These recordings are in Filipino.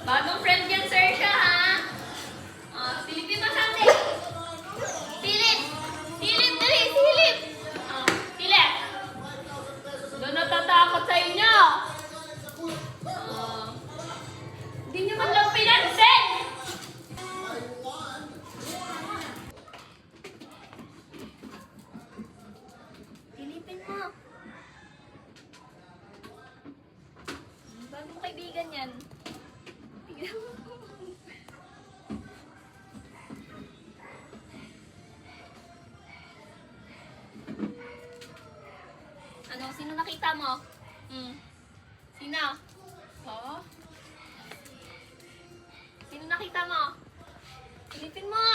Bagong friend yan, sir, siya, ha? Silipin mo sa atin. Silip! Silip, dali! Silip! Silip! Doon natatakot sa inyo. Hindi nyo man lang pinansin! Silipin mo. Bagong kaibigan yan. Tignan mo. Ano? Sino nakita mo? Sino? Oh? Sino nakita mo? Silipin mo!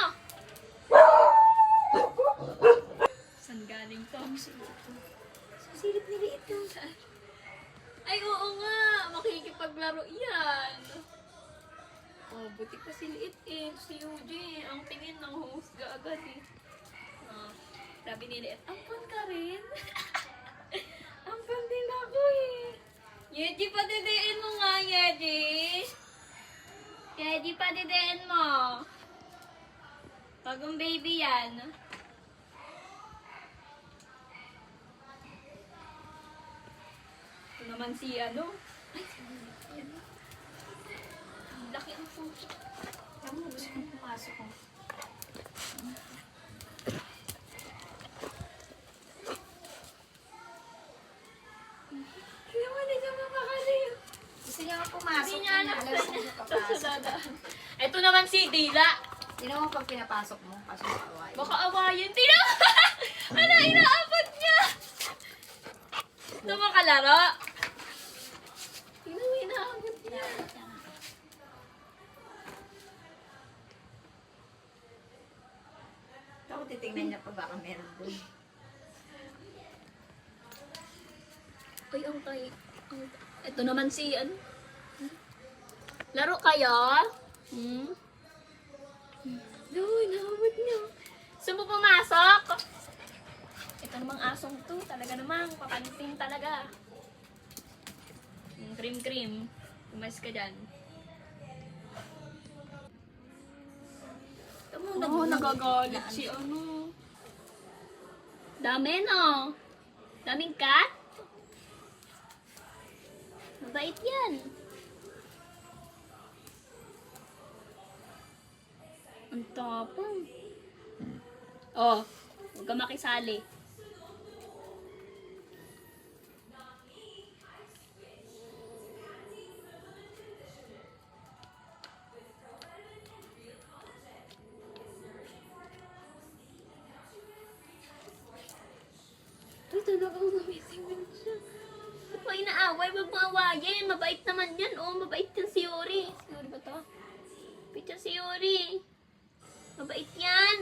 Saan galing to? Silip ni Liit yung saan? Ay, oo nga! Makikipaglaro yan! Oh, buti pa si Liit eh. Si Eugene, ang tingin ng husga agad eh. Sabi ni Liit, ampun ka rin? Ampun din ako eh. Yeji, padidiin mo nga, Yeji. Yeji, padidiin mo. Bagong baby yan. Ito naman si ano. Ay, ang laki ang puso. Tama mo, gusto kong pumasok ko. Hindi naman, hindi naman makaliw. Gusto niya nga pumasok. Hindi niya alam alam saan niya. papasok. Tapos dadaan. Ito naman si Dila. Sino mo pag pinapasok mo? Pasok sa away. Baka awayin. Tina! Ano, inaabot niya! Ito makalaro. Tingnan mo, inaabot niya. Ako titignan niya pa baka meron doon. Ay, ang tay. Ito naman si ano. Laro kayo? Uy, nahabot niya. Gusto mo pumasok? Ito namang asong to. Talaga namang papansin talaga. Cream. Umayos ka dyan. Oo, nagagalit si ano. Dami, no? Daming cat? Mabait yan. Ang tapang. Oh, huwag ka makisali. Ay, talagang amazing din siya. Ba't mo inaaway? Huwag mo awayin. Mabait naman yan. Oh, mabait yan si Yuri. Si Yuri ba to? Mabait yan si Yuri. Mabait yan.